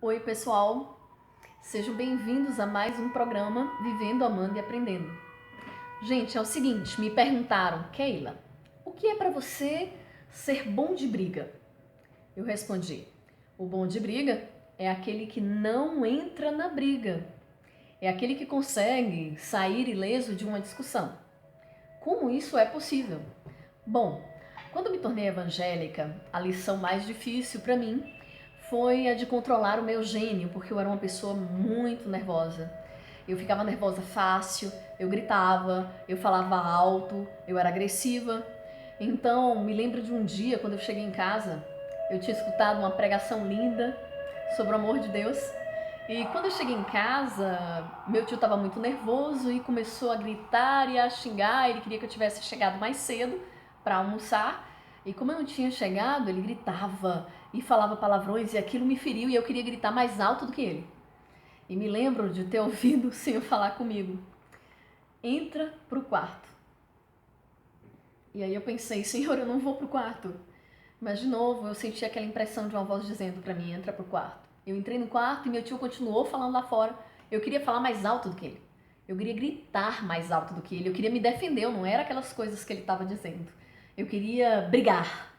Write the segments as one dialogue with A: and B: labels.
A: Oi, pessoal! Sejam bem-vindos a mais um programa Vivendo, Amando e Aprendendo. Gente, é o seguinte, me perguntaram, Keila, o que é para você ser bom de briga? Eu respondi, o bom de briga é aquele que não entra na briga. É aquele que consegue sair ileso de uma discussão. Como isso é possível? Bom, quando me tornei evangélica, a lição mais difícil para mim foi a de controlar o meu gênio, porque eu era uma pessoa muito nervosa. Eu ficava nervosa fácil, eu gritava, eu falava alto, eu era agressiva. Então, me lembro de um dia, quando eu cheguei em casa, eu tinha escutado uma pregação linda sobre o amor de Deus. E quando eu cheguei em casa, meu tio estava muito nervoso e começou a gritar e a xingar. Ele queria que eu tivesse chegado mais cedo para almoçar. E como eu não tinha chegado, ele gritava e falava palavrões e aquilo me feriu e eu queria gritar mais alto do que ele. E me lembro de ter ouvido o Senhor falar comigo: entra pro quarto. E aí eu pensei: Senhor, eu não vou pro quarto. Mas de novo eu senti aquela impressão de uma voz dizendo para mim: entra pro quarto. Eu entrei no quarto e meu tio continuou falando lá fora. Eu queria falar mais alto do que ele. Eu queria gritar mais alto do que ele. Eu queria me defender. Eu não era aquelas coisas que ele estava dizendo. Eu queria brigar.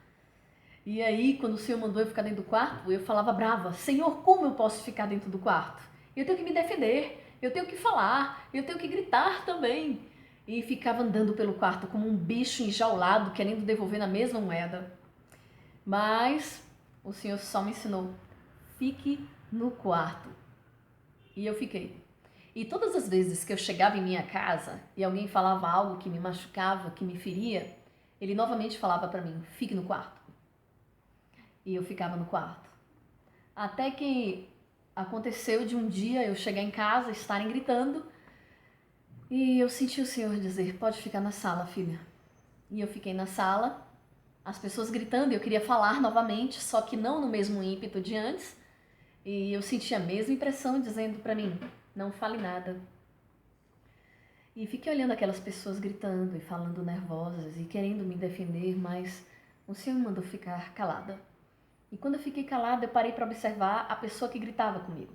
A: E aí, quando o Senhor mandou eu ficar dentro do quarto, eu falava brava: Senhor, como eu posso ficar dentro do quarto? Eu tenho que me defender. Eu tenho que falar. Eu tenho que gritar também. E ficava andando pelo quarto como um bicho enjaulado, querendo devolver na mesma moeda. Mas o Senhor só me ensinou: fique no quarto. E eu fiquei. E todas as vezes que eu chegava em minha casa e alguém falava algo que me machucava, que me feria, ele novamente falava para mim: fique no quarto. E eu ficava no quarto. Até que aconteceu de um dia eu chegar em casa, estarem gritando, e eu senti o Senhor dizer: pode ficar na sala, filha. E eu fiquei na sala, as pessoas gritando, e eu queria falar novamente, só que não no mesmo ímpeto de antes. E eu senti a mesma impressão dizendo para mim: não fale nada. E fiquei olhando aquelas pessoas gritando e falando nervosas e querendo me defender, mas o Senhor me mandou ficar calada. E quando eu fiquei calada, eu parei para observar a pessoa que gritava comigo.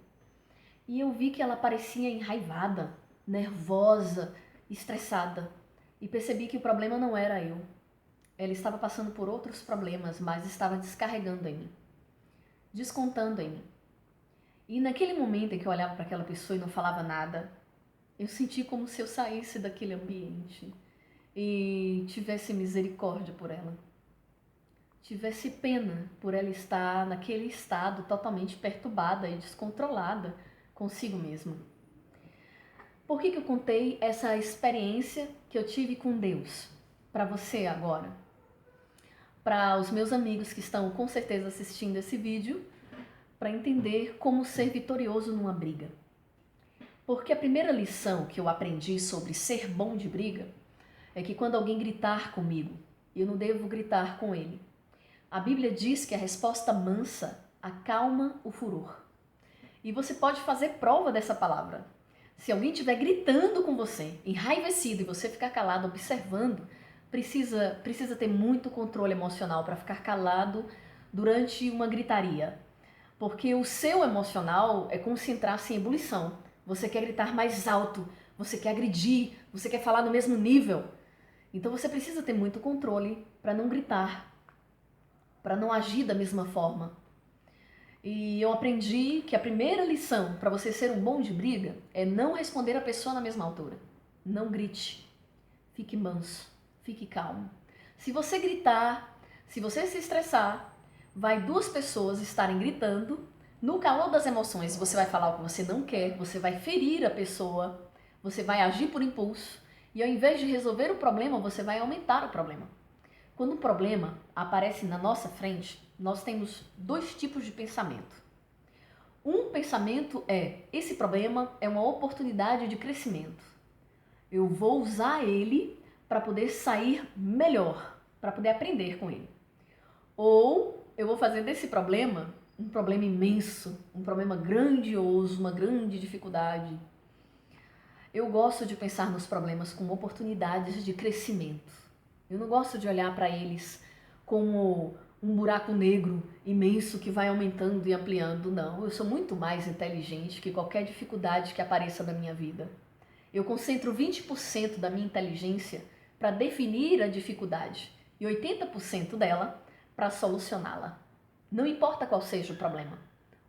A: E eu vi que ela parecia enraivada, nervosa, estressada. E percebi que o problema não era eu. Ela estava passando por outros problemas, mas estava descarregando em mim, descontando em mim. E naquele momento em que eu olhava para aquela pessoa e não falava nada, eu senti como se eu saísse daquele ambiente e tivesse misericórdia por ela. Tivesse pena por ela estar naquele estado totalmente perturbada e descontrolada consigo mesma. Por que eu contei essa experiência que eu tive com Deus para você agora? Para os meus amigos que estão com certeza assistindo esse vídeo, para entender como ser vitorioso numa briga. Porque a primeira lição que eu aprendi sobre ser bom de briga é que quando alguém gritar comigo, eu não devo gritar com ele. A Bíblia diz que a resposta mansa acalma o furor. E você pode fazer prova dessa palavra. Se alguém estiver gritando com você, enraivecido, e você ficar calado observando, precisa ter muito controle emocional para ficar calado durante uma gritaria. Porque o seu emocional é concentrar-se em ebulição. Você quer gritar mais alto, você quer agredir, você quer falar no mesmo nível. Então você precisa ter muito controle para não gritar, para não agir da mesma forma. E eu aprendi que a primeira lição para você ser um bom de briga é não responder a pessoa na mesma altura. Não grite. Fique manso, fique calmo. Se você gritar, se você se estressar, vai duas pessoas estarem gritando. No calor das emoções, você vai falar o que você não quer, você vai ferir a pessoa, você vai agir por impulso. E ao invés de resolver o problema, você vai aumentar o problema. Quando um problema aparece na nossa frente, nós temos dois tipos de pensamento. Um pensamento é: esse problema é uma oportunidade de crescimento. Eu vou usar ele para poder sair melhor, para poder aprender com ele. Ou eu vou fazer desse problema um problema imenso, um problema grandioso, uma grande dificuldade. Eu gosto de pensar nos problemas como oportunidades de crescimento. Eu não gosto de olhar para eles como um buraco negro imenso que vai aumentando e ampliando. Não, eu sou muito mais inteligente que qualquer dificuldade que apareça na minha vida. Eu concentro 20% da minha inteligência para definir a dificuldade e 80% dela para solucioná-la. Não importa qual seja o problema.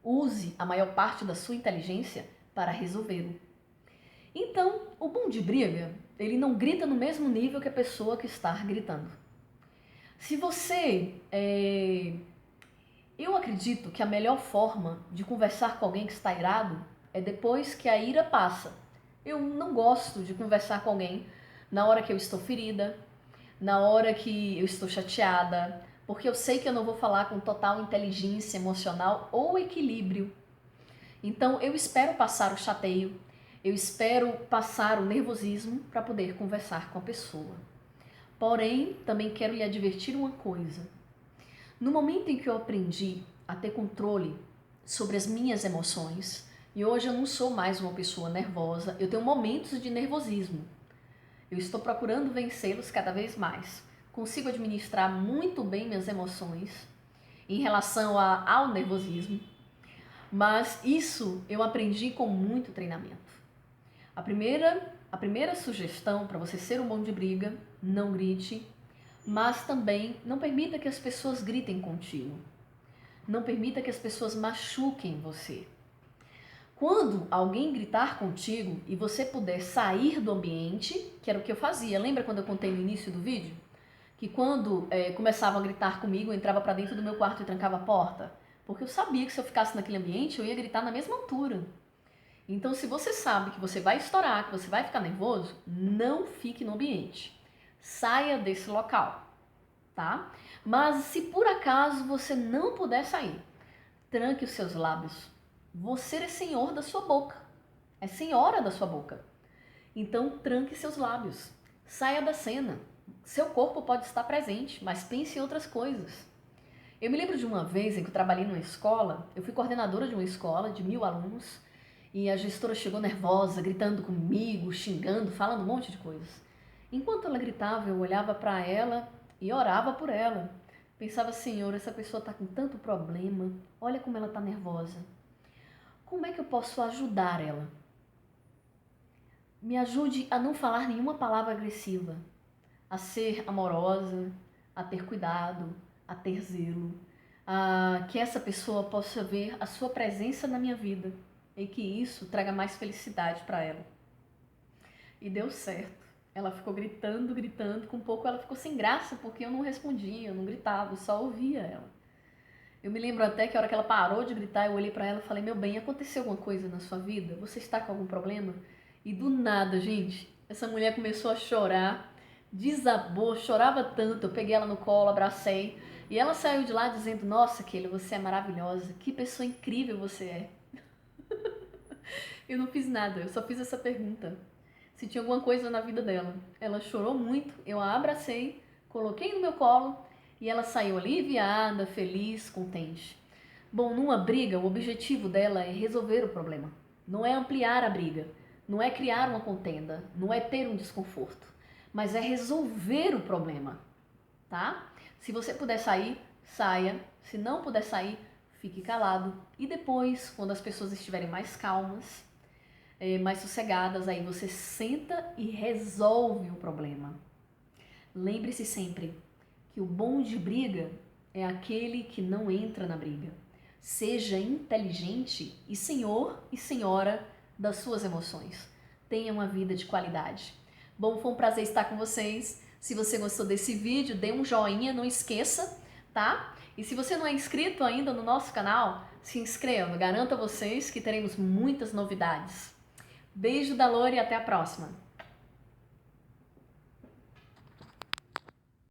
A: Use a maior parte da sua inteligência para resolvê-lo. Então, o bom de briga, ele não grita no mesmo nível que a pessoa que está gritando. Se você... Eu acredito que a melhor forma de conversar com alguém que está irado é depois que a ira passa. Eu não gosto de conversar com alguém na hora que eu estou ferida, na hora que eu estou chateada, porque eu sei que eu não vou falar com total inteligência emocional ou equilíbrio. Então eu espero passar o chateio, eu espero passar o nervosismo para poder conversar com a pessoa. Porém, também quero lhe advertir uma coisa. No momento em que eu aprendi a ter controle sobre as minhas emoções, e hoje eu não sou mais uma pessoa nervosa, eu tenho momentos de nervosismo. Eu estou procurando vencê-los cada vez mais. Consigo administrar muito bem minhas emoções em relação ao nervosismo, mas isso eu aprendi com muito treinamento. A primeira sugestão para você ser um bom de briga, não grite, mas também não permita que as pessoas gritem contigo. Não permita que as pessoas machuquem você. Quando alguém gritar contigo e você puder sair do ambiente, que era o que eu fazia, lembra quando eu contei no início do vídeo? Que quando começavam a gritar comigo, eu entrava para dentro do meu quarto e trancava a porta. Porque eu sabia que se eu ficasse naquele ambiente, eu ia gritar na mesma altura. Então, se você sabe que você vai estourar, que você vai ficar nervoso, não fique no ambiente. Saia desse local, tá? Mas se por acaso você não puder sair, tranque os seus lábios. Você é senhor da sua boca, é senhora da sua boca. Então, tranque seus lábios, saia da cena. Seu corpo pode estar presente, mas pense em outras coisas. Eu me lembro de uma vez em que eu trabalhei numa escola, eu fui coordenadora de uma escola de 1000 alunos, e a gestora chegou nervosa, gritando comigo, xingando, falando um monte de coisas. Enquanto ela gritava, eu olhava para ela e orava por ela. Pensava, Senhor, essa pessoa está com tanto problema, olha como ela está nervosa. Como é que eu posso ajudar ela? Me ajude a não falar nenhuma palavra agressiva, a ser amorosa, a ter cuidado, a ter zelo, a que essa pessoa possa ver a sua presença na minha vida e que isso traga mais felicidade para ela. E deu certo. Ela ficou gritando, com um pouco ela ficou sem graça porque eu não respondia, eu não gritava, eu só ouvia ela. Eu me lembro até que a hora que ela parou de gritar, eu olhei para ela e falei, meu bem, aconteceu alguma coisa na sua vida? Você está com algum problema? E do nada, gente, essa mulher começou a chorar, desabou, chorava tanto, eu peguei ela no colo, abracei, e ela saiu de lá dizendo, nossa, Keila, você é maravilhosa, que pessoa incrível você é. Eu não fiz nada, eu só fiz essa pergunta. Se tinha alguma coisa na vida dela. Ela chorou muito, eu a abracei, coloquei no meu colo e ela saiu aliviada, feliz, contente. Bom, numa briga, o objetivo dela é resolver o problema. Não é ampliar a briga, não é criar uma contenda, não é ter um desconforto, mas é resolver o problema, tá? Se você puder sair, saia. Se não puder sair, fique calado. E depois, quando as pessoas estiverem mais calmas, mais sossegadas, aí você senta e resolve o problema. Lembre-se sempre que o bom de briga é aquele que não entra na briga. Seja inteligente e senhor e senhora das suas emoções. Tenha uma vida de qualidade. Bom, foi um prazer estar com vocês. Se você gostou desse vídeo, dê um joinha, não esqueça, tá? E se você não é inscrito ainda no nosso canal, se inscreva. Garanto a vocês que teremos muitas novidades. Beijo da Lore e até a próxima!